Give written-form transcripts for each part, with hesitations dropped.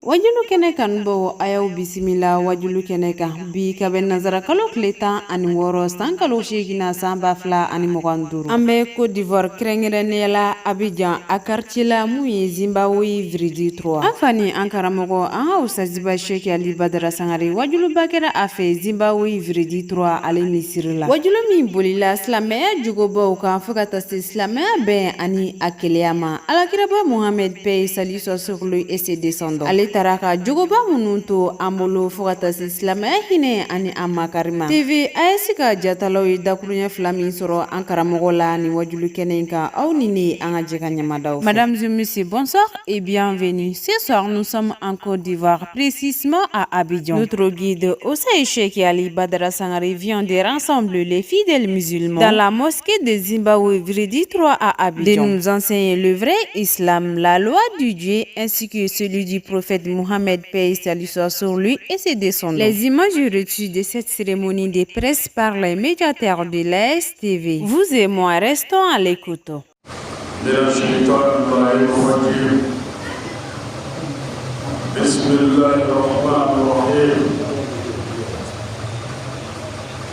wajulu kene kan bo ayaw bisimila wajulu kene kan bi kabe nazara kalo kleta ani woro san kalo shegina san bafla ani moganduru ambe Côte d'Ivoire krengerenela Abidjan a quartier la muyi Zimbabwe Vridi 3 afani ankara mogo an usaziba Sheikh Ali Badara Sangare wajulu bakera afe Zimbabwe Vridi 3 ale misirila wajulu min bolila silamɛya jugobaw kan fo ka taa se silamɛya bɛn ani a keleyama alakiraba Mohamed Paix Salut soit sur lui et ses descendants ale tara ka jogoba minnu to an bolo fo ka taa se silamɛya hinɛ ani a makarima TV AS ka jatalaw ye dakuruɲɛ fila min sɔrɔ an karamɔgɔ la ni wajulu kɛnɛ in kan aw ni ne an ka jɛ ka ɲamadaw. Mesdames et messieurs, bonsoir et bienvenue. Ce soir, nous sommes en Côte d'Ivoire, précisément à Abidjan. Notre guide Ousseï Sheikh Ali Badara Sangare vient de rassembler les fidèles musulmans dans la mosquée de Zimbabwe Vridi 3 à Abidjan, de nous enseigner le vrai islam, la loi du Dieu ainsi que celui du prophète Mohamed Paix Salut soit sur lui et ses descendants. Les images reçues de cette cérémonie de presse par les médiateurs de l'AS TV. Vous et moi restons à l'écoute.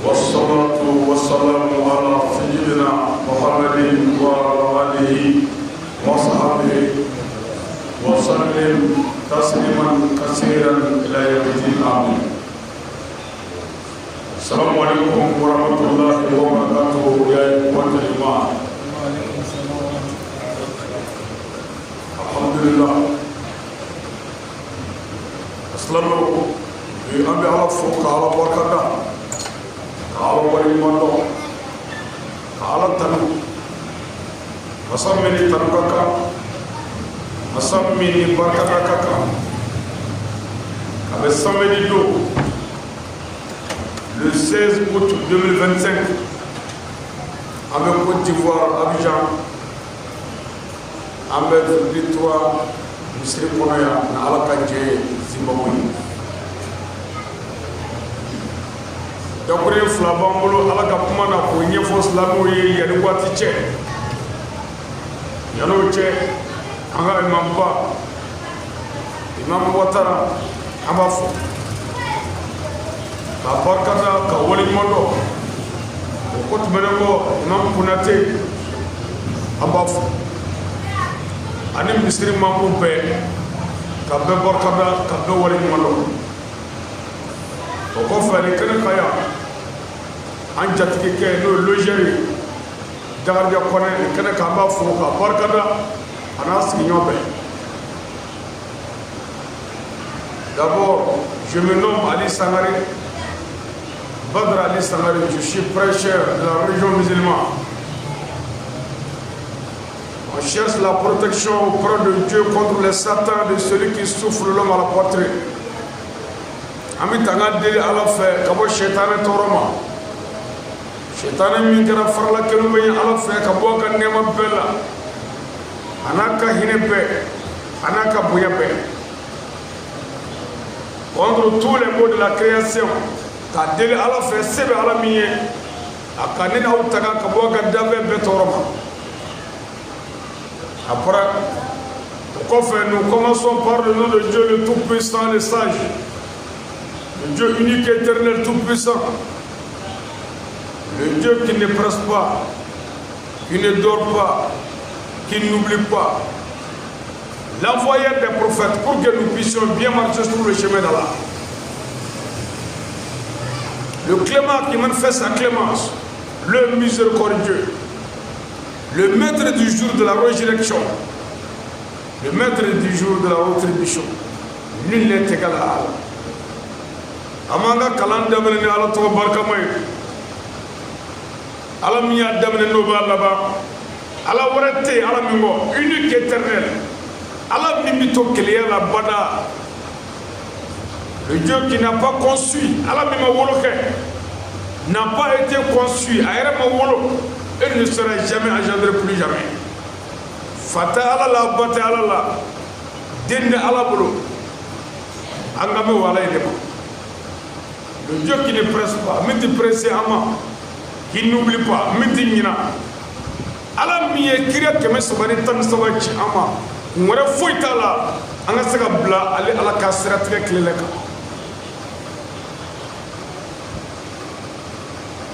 والصلاة والسلام على سيدنا محمد وعلى آله وصحبه وسلم تسليما كثيرا إلى يوم الدين آمين. السلام عليكم ورحمة الله وبركاته يا إخوة الإيمان. الحمد لله. أسلموا بأمر الله فوق على بركة على وليمانو على تنو مسميني تنوكاكا مسميني بركاكاكا كمسميني دو le 16 août 2025 avec Côte d'Ivoire Abidjan avec victoire Misri Konoya na Alakaje Zimbabwe. Dakure fila b'an bolo Ala ka kuma na k'o ɲɛfɔ silamɛw ye yanni waati cɛ yan'o cɛ an ka imamba Imam Ouattara an b'a fɔ ka barika da ka waleɲuman dɔn o ko tɛmɛnen kɔ Imam Konate an b'a fɔ ani misiri mamuru bɛɛ ka bɛɛ barika da ka bɛɛ waleɲuman dɔn o kɔfɛ ni kɛnɛ ka yan an jatigi kɛ n'o ye logeur ye Jakarija Kɔnɛ ni kɛnɛ kan an b'a fo ka barika da a n'a sigiɲɔgɔn bɛɛ. D'abord, je me nomme Ali Sangare, Badara Ali Sangare, je suis prêcheur de la région musulmane. On cherche la protection auprès de Dieu contre les satans de celui qui souffre l'homme à la poitrine. Ami tanga deli Ala fɛ ka bɔ shetane tɔɔrɔ ma shetane min kɛra farala kelen bɛ ye Ala fɛ ka bɔ a ka nɛɛma bɛɛ la a n'a ka hinɛ bɛɛ a n'a ka bonya bɛɛ contre tous les maux de la création ka deli Ala fɛ se bɛ Ala min ye a ka ne n'aw taga ka bɔ a ka danfɛn bɛɛ tɔɔrɔ ma après o kɔfɛ nous commençons par le nom de Dieu le tout-puissant le sage, le Dieu unique, éternel, tout-puissant, le Dieu qui ne presse pas, qui ne dort pas, qui n'oublie pas, l'envoyeur des prophètes pour que nous puissions bien marcher sur le chemin d'Allah. Le clément qui manifeste sa clémence, le miséricordieux, le maître du jour de la résurrection, le maître du jour de la rétribution, nul n'est égal à Allah. Amanga kalan daminɛ ni Ala tɔgɔ barikama ye Ala min y'a daminɛ n'o b'a laban Ala wɛrɛ tɛ yen Ala min kɔ unique éternel Ala min bɛ to kelenya la bada le Dieu qui n'a pas conçu Ala min ma wolo kɛ n'a pas été conçu a yɛrɛ ma wolo et ne sera jamais engendré plus jamais fa tɛ Ala la ba tɛ Ala la den tɛ Ala bolo an ka mɛn o Ala ye de ma. Le Dieu qui ne presse pas, mais te presse à moi, qui n'oublie pas, mais te nina. Allah mi est créé que mes souvenirs tant de sauvages à moi. On aurait fouillé là, an ka se ka bila ale ala ka siratigɛ tilele kan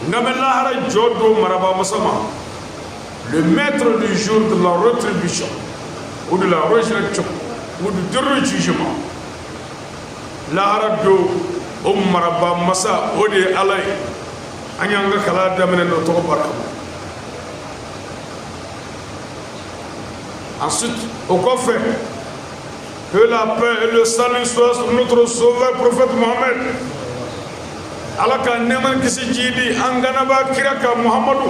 nka bɛ lahara jɔ don maraba masa ma le maître du jour de la rétribution ou de la résurrection ou du dernier jugement lahara don o maraba masa o de ye ala ye an y'an ka kalan daminɛ n'o tɔgɔ barika ensuite au kɔfɛ que la paix et le salut soient sur notre sauveur prophète Mohammed ala ka nɛɛma kisi jidi an ganaba kira ka Muhammadu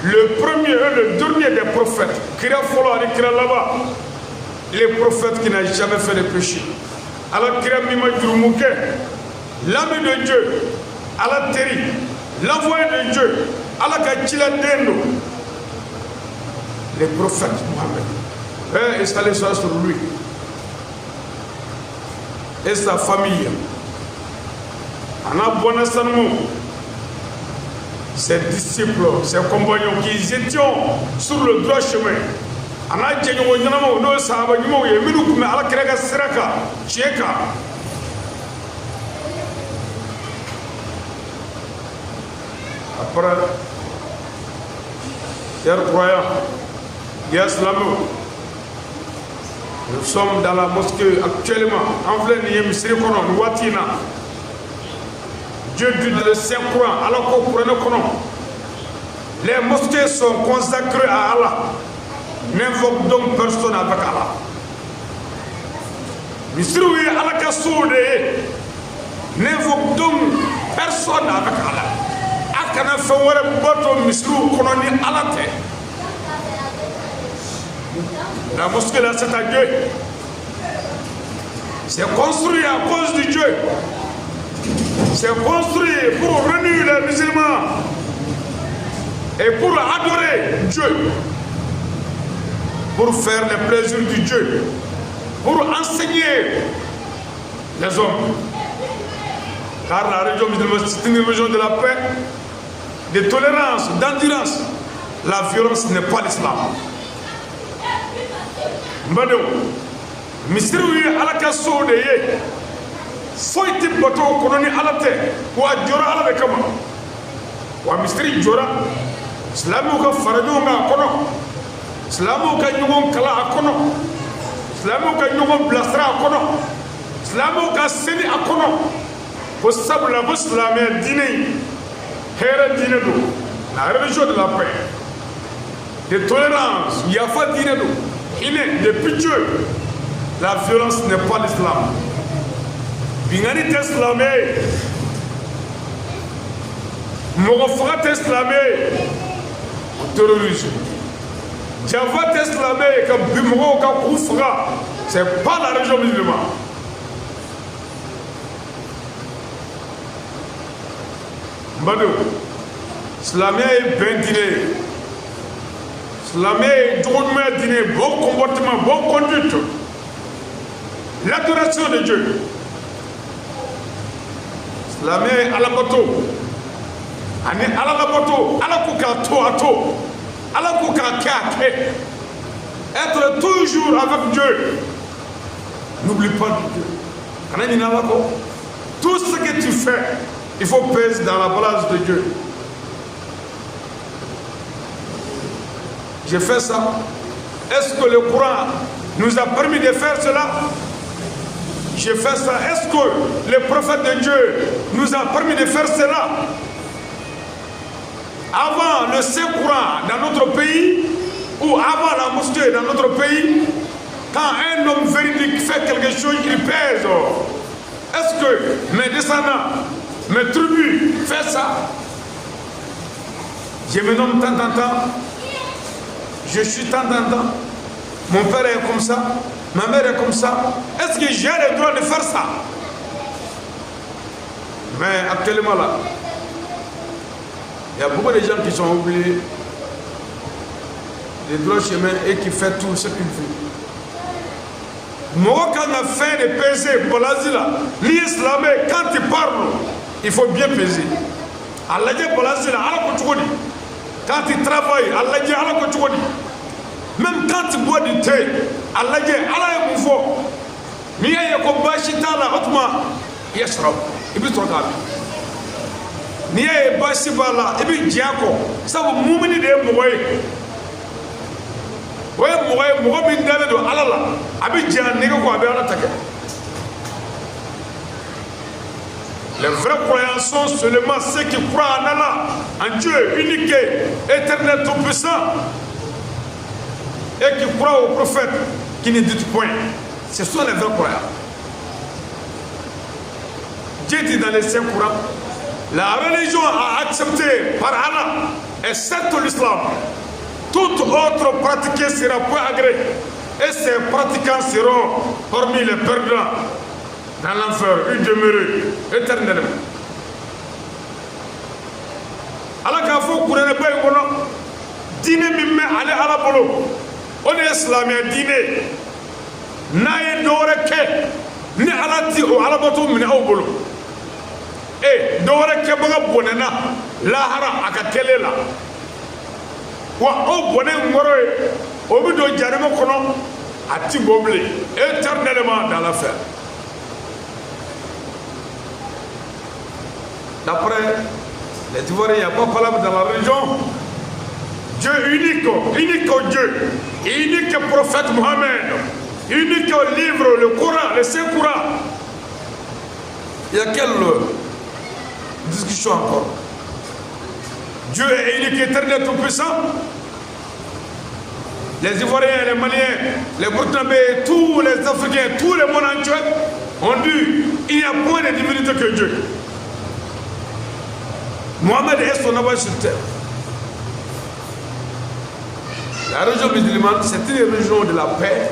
le premier et le dernier des prophètes kira fɔlɔ ani kira laban les prophètes qui n'a jamais fait de péché ala kira min ma jurumu kɛ l'ami de Dieu ala teri l'envoyé de Dieu ala ka ciladen do les prophètes Mohammed paix et salut soit sur lui et sa famille ana bona sanmo ses disciples ses compagnons qui étaient sur le droit chemin ana jeño ñanamo no sahaba ñimo ye minu kuma ala kira ka siraka cheka après chers croyants yes l'amour nous sommes dans la mosquée actuellement en plein Misri kono watina Dieu dit le Saint-Coran alors qu'on prenne kono les mosquées sont consacrées à Allah n'invoque donc personne avec Allah Misri wi ala ka soude n'invoque donc personne avec Allah akana fe wara boto Misri kono ni Allah te la mosquée là c'est à Dieu. C'est construit à cause de Dieu. C'est construit pour réunir les musulmans et pour adorer Dieu, pour faire les plaisirs du Dieu, pour enseigner les hommes. Car la religion musulmane c'est une religion de la paix, de tolérance, d'endurance. La violence n'est pas l'islam. Mbado Misri wi ala ka so de ye foyti bato kono ni ala te wa jora ala de kama wa Misri jora islamu ka farajo nga kono islamu ka nyugo kala kono islamu ka nyugo blasra kono islamu ka seni akono ko sabula muslimé dine hera dine do la religion de la paix de tolérance yafa dine do il est depuis Dieu. La violence n'est pas l'islam. Bingani t'islamé. Morofra t'islamé. Terrorisme. Java t'islamé. Comme Bimro, comme Koufra. C'est pas la religion musulmane. Mbado. Islamé est bendiné. L'amé droit dîner, bon comportement, bonne conduite, l'adoration de Dieu. L'amé à la bateau, à la bateau, à la kouka, à la kouka, être toujours avec Dieu. N'oublie pas de Dieu. Tout ce que tu fais, il faut peser dans la balance de Dieu. J'ai fait ça. Est-ce que le Coran nous a permis de faire cela? J'ai fait ça. Est-ce que le prophète de Dieu nous a permis de faire cela? Avant le Saint-Coran dans notre pays, ou avant la mosquée dans notre pays, quand un homme véridique fait quelque chose, il pèse. Est-ce que mes descendants, mes tribus font ça? Je me nomme tant en temps. Je suis tant en temps. Mon père est comme ça. Ma mère est comme ça. Est-ce que j'ai le droit de faire ça? Mais actuellement là, il y a beaucoup de gens qui sont oubliés des droits chemins et qui font tout ce qu'ils font. Moi, quand on a fait de peser pour l'asile, l'islam, quand il parle, il faut bien peser. Allah dit pour l'asile, quand il travaille, Allah dit Allah. même quand tu bois du thé, Allah dit, Allah est moufo. Miya yako bashi tala otma yashrab. Ibi trokabi. Niya bashi bala ibi jiako. Sabu mumini de mogoy. Ouais mogoy bin dabe do alala. Abi jian nega ko abi ala take. Les vrais croyants sont seulement ceux qui croient en Allah, en Dieu unique, éternel, tout-puissant, et qui croient au prophète qui ne dit point. Ce sont les vrais croyants. Dieu dit dans les Saints Courants, la religion a accepté par Allah, excepte l'islam. Toute autre pratiquée sera point agréée, et ces pratiquants seront parmi les perdants. Dans l'enfer, une demeure éternellement. Allah k'a fɔ kuranɛ ba in kɔnɔ diinɛ min bɛ ale ala bolo o de ye silamɛya diinɛ n'a ye dɔ wɛrɛ kɛ ni ala ti o alabato minɛ aw bolo dɔ wɛrɛ kɛbaga bɔnɛna lahara a ka kɛlɛ la wa o bɔnɛ ŋɔrɔ ye o bɛ don janɛmɛ kɔnɔ a ti bɔ bilen éternellement dans l'enfer. D'après les Ivoiriens, il n'y a pas de parole dans la religion. Dieu unique Dieu, unique prophète Mohammed, unique livre, le Coran, le Saint-Coran. Il y a quelle discussion encore? Dieu est unique, éternel, tout-puissant. Les Ivoiriens, les Maliens, les Burkinabés, tous les Africains, tout le monde entier ont dit il n'y a point de divinité que Dieu. Mohamed est son envoyé sur terre. La religion musulmane, c'est une religion de la paix,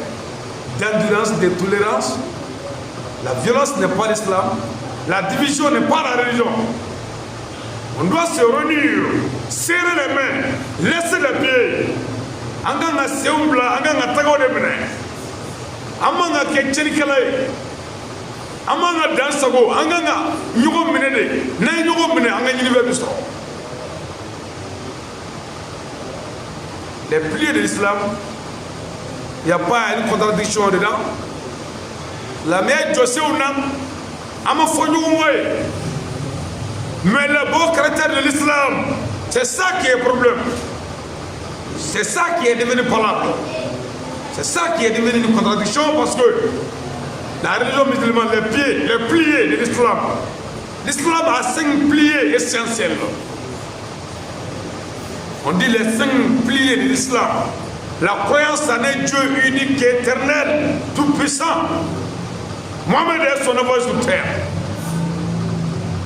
d'endurance, de tolérance. La violence n'est pas l'islam. La division n'est pas la religion. On doit se réunir, serrer les mains, laisser les pieds. Anganga seumbla, anganga tagawde bene. Amanga ketchenikale. Amanga dansago, anganga nyugo minede, na nyugo mine anga nyinibe biso. Les piliers de l'islam, il n'y a pas une contradiction dedans. La meilleure José ou non, ama fonyugoy. Mais le beau caractère de l'islam, c'est ça qui est le problème. C'est ça qui est devenu palable. C'est ça qui est devenu une contradiction parce que la religion musulmane, les piliers de l'islam. L'islam a 5 piliers essentiels. On dit les 5 piliers de l'islam. La croyance en un Dieu unique et éternel, tout puissant. Mohamed est son envoyé sur terre.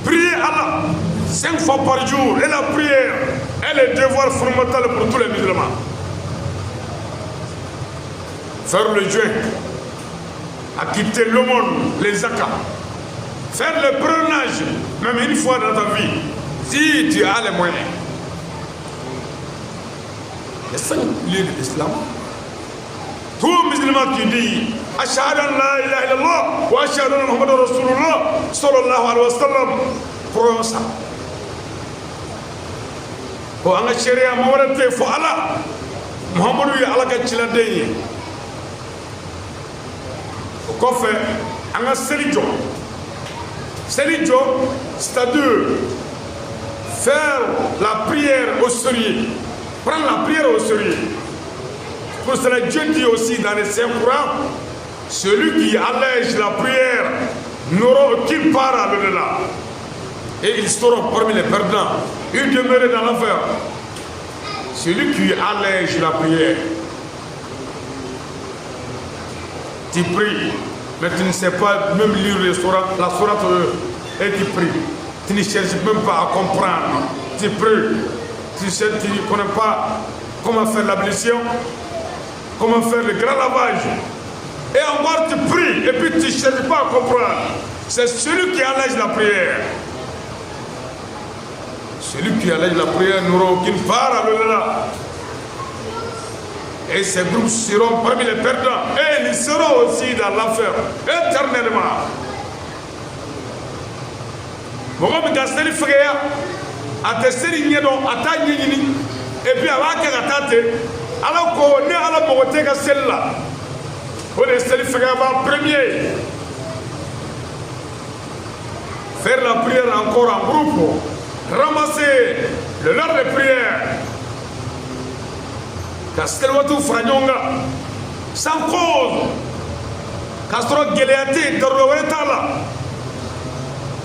Prier Allah 5 fois par jour. Et la prière est le devoir fondamental pour tous les musulmans. Faire le jeûne, à quitter le monde, les zakats, faire le pèlerinage, même une fois dans ta vie, si tu as les moyens. Les 5 piliers de l'islam. Tout musulman qui dit Ashhadu an la ilaha illallah wa ashhadu anna Muhammadan Rasulullah sallallahu alayhi wa sallam, prononce ça. Pour anga sharia mawarate fo ala Muhammadu ya ala ka cilande au kofe anga selijo, c'est-à-dire faire la prière au sérieux, prendre la prière au sérieux. Pour cela, Dieu dit aussi dans les Saints Courants, celui qui allège la prière n'aura aucune part à l'au-delà. Et ils seront parmi les perdants. Ils demeurent dans l'enfer. Celui qui allège la prière, tu pries, mais tu ne sais pas même lire la sourate et tu pries. Tu ne cherches même pas à comprendre. Tu pries, tu ne connais pas comment faire l'ablution, comment faire le grand lavage. Et encore tu pries et puis tu ne cherches pas à comprendre. C'est celui qui allège la prière. Celui qui allège la prière n'aura aucune part à l'au-delà. Et ces groupes seront parmi les perdants. Et ils seront aussi dans l'enfer éternellement. Mogomi gaseli freya, ate seri nyedo, ata nyini, et puis avant qu'elle atate, Alors qu'on est à la montée de celle-là, on est en premier. Faire la prière encore en groupe, ramasser le l'heure de prière. Kastelwatu Franyonga, sans cause, Castro Geleate, Dorowetala.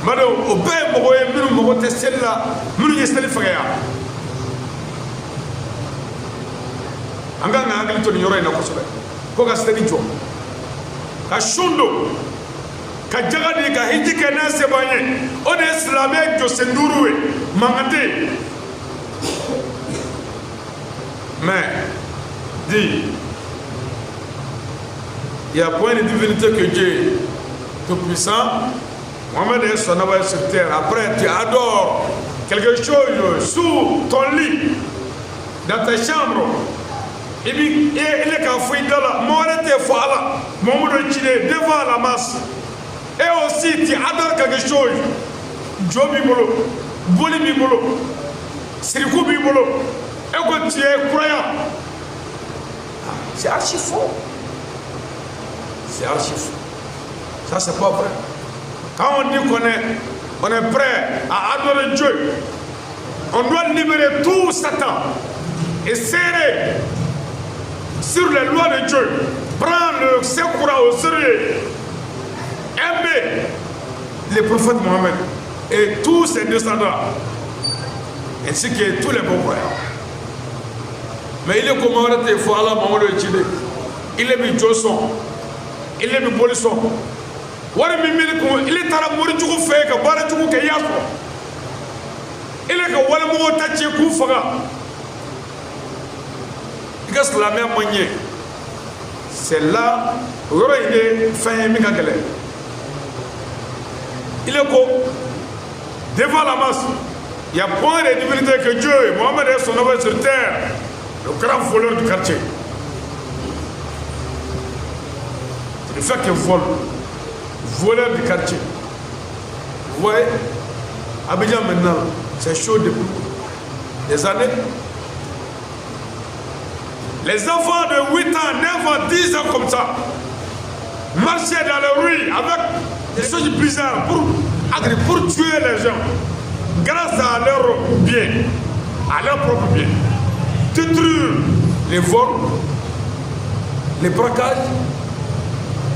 Madame, au père, Mogoye, Mogote Sella, Mouye Stelifaya. Anganga Anglito Yore na Kosobe. Koga Stelijo. Kashundo. Kajagadi ka hijike na sebanye. Ode Islamé Josendouroué. Mangate. Mais, dit, il y a point de divinité que Dieu tout-puissant. Mohamed est son envoyé sur terre. Après, tu adores quelque chose sous ton lit, dans ta chambre. Et puis, il est qu'à fouiller dans la moralité foala, Mohamed est devant la masse. Et aussi, tu adores quelque chose. Jobi Bolo, Boli Bibolo, Sirikou Bibolo. Et quand tu es croyant, c'est archi faux. C'est archi faux. Ça, c'est pas vrai. Quand on dit qu'on est prêt à adorer Dieu, on doit libérer tout Satan et serrer sur les lois de Dieu. Prendre le secours au sérieux. Aimer les prophètes Mohammed et tous ses descendants, ainsi que tous les bons croyants. Mais il est comme il faut aller à Chile. Il est mis Joson. Il est mis Bolisson. Il est à la mort du coup fait que Baratou Kayaso. Il est que Walamo Tachi Koufaga. Il est la même manière. C'est là où il est fin Mikagale. Il est comme devant la masse. Il y a point de divinité que Dieu, Mohamed est son envoyé sur terre. Le grand voleur du quartier. C'est le fait qu'il vole. Voleur du quartier. Vous voyez, Abidjan maintenant, c'est chaud depuis des années. Les enfants de 8 ans, 9 ans, 10 ans comme ça, marchaient dans les rues avec des choses bizarres pour tuer les gens. Grâce à leur bien, à leur propre bien. Détruire les vols, les braquages.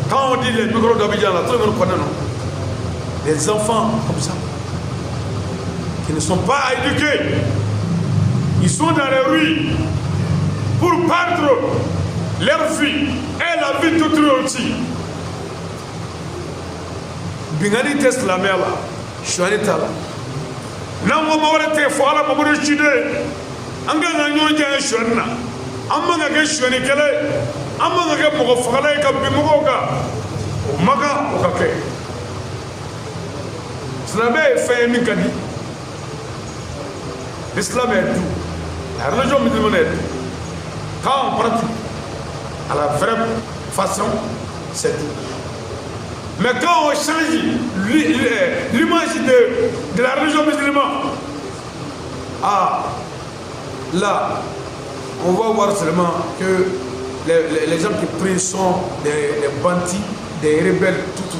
Quand on dit les micros d'Abidjan, là, tout le monde connaît, non? Les enfants comme ça, qui ne sont pas éduqués, ils sont dans les rues pour perdre leur vie et la vie d'autrui aussi. Bingani test la mer là, Chouanita là. Nango Mawarete, Fala Mamoudou Chide. Anga Nyoja Shona, Amanga Shonikele, Amanga Mofale, Bimoga, Maga, Okake. Islam est fait Mikadi. L'islam est tout. La religion musulmane est tout. Quand on pratique à la vraie façon, c'est tout. Mais quand on change l'image de la religion musulmane, là, on va voir seulement que les gens qui prient sont des bandits, des rebelles, tout.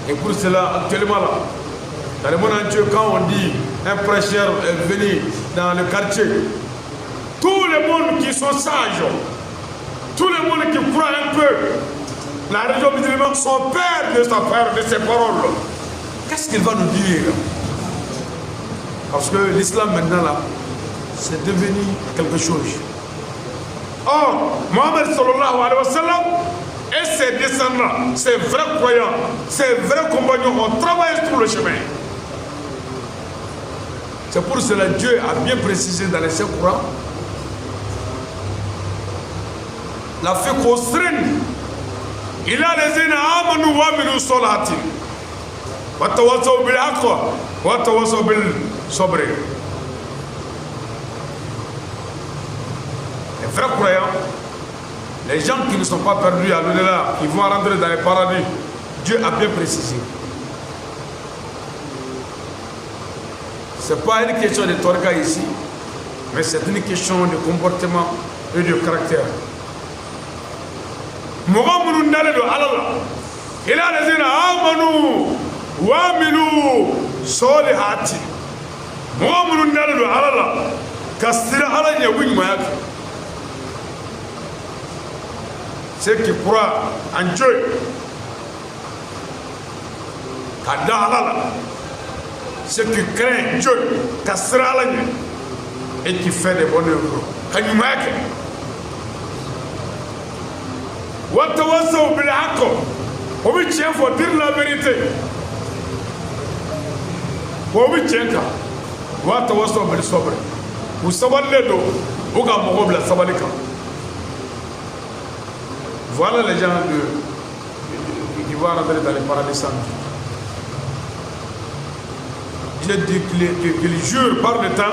Et pour cela, actuellement là, dans le monde entier, quand on dit un prêcheur est venu dans le quartier, tout le monde qui sont sages, tout le monde qui croit un peu, la religion musulmane sont peur de sa peur, de ses paroles. Qu'est-ce qu'il va nous dire? Parce que l'islam maintenant là, c'est devenu quelque chose. Or, Mohamed sallallahu alayhi wa sallam et ses descendants, ses vrais croyants, ses vrais compagnons ont travaillé sur le chemin. C'est pour cela que Dieu a bien précisé dans les Saints Courants la fée constrainte. Il a les amanu wa aminu solati. Wa tawasaw bil aqwa wa tawasaw bil sabr. Les vrais croyants, les gens qui ne sont pas perdus à l'au-delà, qui vont rentrer dans les paradis, Dieu a bien précisé. Ce n'est pas une question de torga ici, mais c'est une question de comportement et de caractère. Mohamed Naldo Allah, il a les amanu wa milu solihati. Mohamed Naldo Allah, Kastira Allah ya win mayak. Ceux qui croient en Dieu, Kada Allah, ceux qui craignent Dieu, Kastira Allah, et qui fait des bonnes œuvres. Kanyumak. Watawasaw bil haqq. Il faut dire la vérité. Watawasaw bil sabr. Vous savez le dos. Vous avez la sabalika. Voilà les gens qui vont rentrer dans les paradis saints. Il dit qu'il jure par le temps.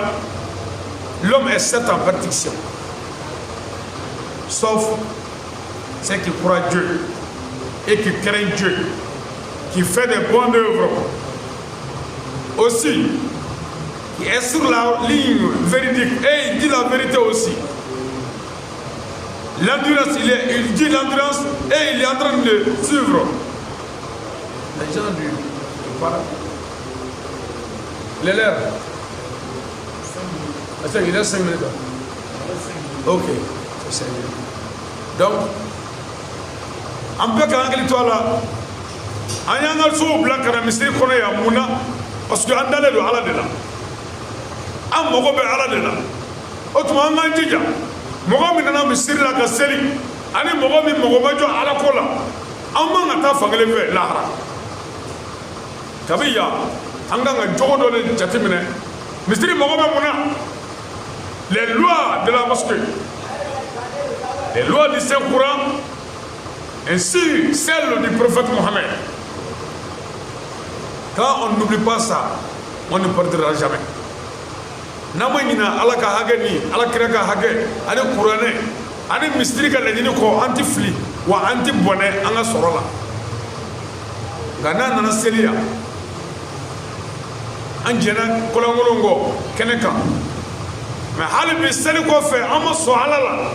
L'homme est sept en perdition. Sauf ceux qui croient Dieu et qui craignent Dieu, qui fait des bonnes œuvres. Aussi, qui est sur la ligne véridique et il dit la vérité aussi. L'endurance, il dit l'endurance et il est en train de suivre. Les gens du paradis. L'élève. Il reste 5 minutes. Ok, c'est 5 minutes. Donc, en peu qu'en toi là, en y a un sou blanc à la mystique qu'on est à Mouna, parce que Andalé de Allah de là. En Mogobe Allah de là. Autrement, on a dit déjà. Mogobe n'a pas siri la casseli. Ani Mogobe Mogobajo à la cola. En manata faglevé là. Kabiya, Anganga Jogo de Chatimene. Mystery Mogobe Mouna. Les lois de la mosquée, les lois du Saint-Courant, ainsi celles du prophète Mohammed. Quand on n'oublie pas ça, on ne perdra jamais. Namayina ala ka hagani, ala kira ka hage, ane Courané, ane mystery ka ladini ko anti fli, wa anti bonnet anga sorola. Gana nana selia, anjena kolangolongo keneka. Mais hali bi seli ko fe ama so alala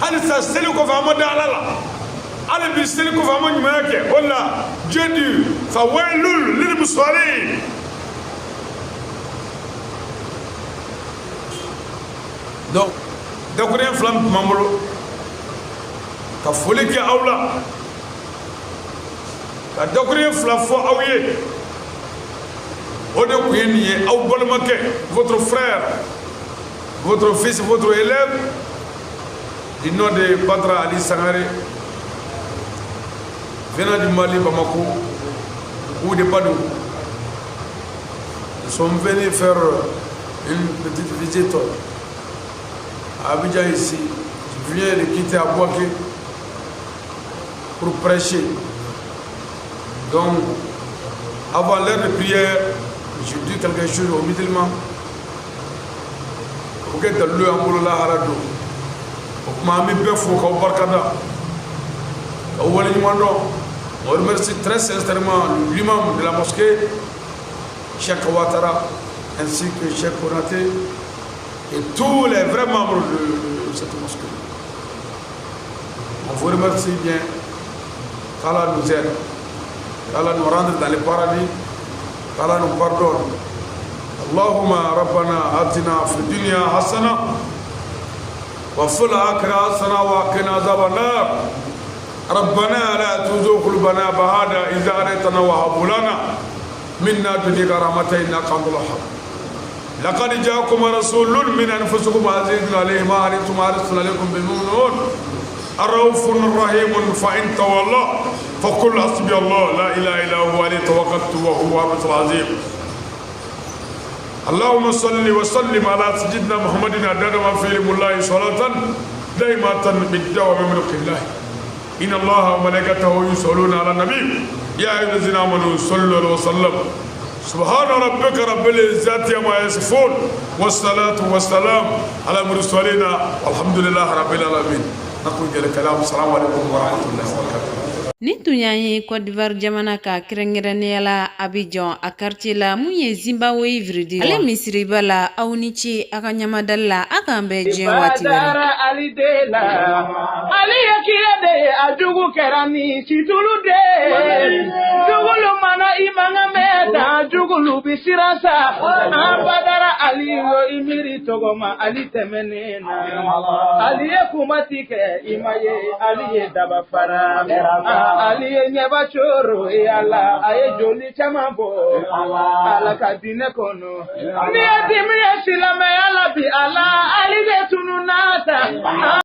hali sa seli ko fa ama da alala hali bi seli ko fa ama nyumake wala jeudi fa wailul lil musallin. Donc dakure flam mamolo ka foli ke awla ka dakure flam fo awye o de ko yeni aw bolmake votre frère, votre fils, votre élève, du nom de Badra Ali Sangare, venant du Mali, Bamako, ou de Badou. Nous sommes venus faire une petite visite à Abidjan ici. Je viens de quitter Abouaké pour prêcher. Donc, avant l'heure de prière, je dis quelque chose aux musulmans. Ok, dans le amouroula harado. Mami befo ka barkada. On remercie très sincèrement l'imam de la mosquée, Cheikh Ouattara, ainsi que Cheikh Konaté et tous les vrais membres de cette mosquée. On vous remercie bien. qu'Allah nous aide, qu'Allah nous rende dans le paradis, qu'Allah nous pardonne. Allahumma rabbana atina fi dunya hasana wa fil akhirati hasana wa qina adhaban nar. ربنا لا تزغ قلوبنا بعد إذ هديتنا وهب لنا من لدنك رحمة إنك أنت الوهاب. لقد جاءكم رسول من أنفسكم عزيز عليه ما عنتم حريص عليكم بالمؤمنين رؤوف رحيم فإن تولوا فقل حسبي الله لا إله إلا هو عليه توكلت وهو رب العظيم. اللهم صل وسلم على سيدنا محمد عدد ما في علم الله صلاة دائمة بالدوام من ملك الله. إن الله وملائكته يصلون على النبي يا أيها الذين آمنوا صلوا عليه وسلم. سبحان ربك رب العزة عما يصفون والصلاة والسلام على المرسلين والحمد لله رب العالمين. نقول الكلام. السلام عليكم ورحمة الله وبركاته. Ni tun y'a ye Côte d'Ivoire jamana ka kɛrɛnkɛrɛnnenya la Abidjan a quartier la mun ye Zimbabwe viridi ale misiriba la aw ni ce a ka ɲamadali la a k'an bɛɛ diɲɛ waati wɛrɛ Ali de la Ali ye kire de ye a jugu kɛra ni situlu de jugulu mana I manga mɛta jugulu bi siran sa an badara Ali wo I miiri tɔgɔma Ali tɛmɛnen na Ali ye kumati kɛ I ma ye Ali ye daba fara Ali ye ɲɛba coro Ala a ye joli caman bɔ Ala ka dinɛ kɔnɔ ni ye dimi ye silamɛya la bi Ala Ali de tunun nata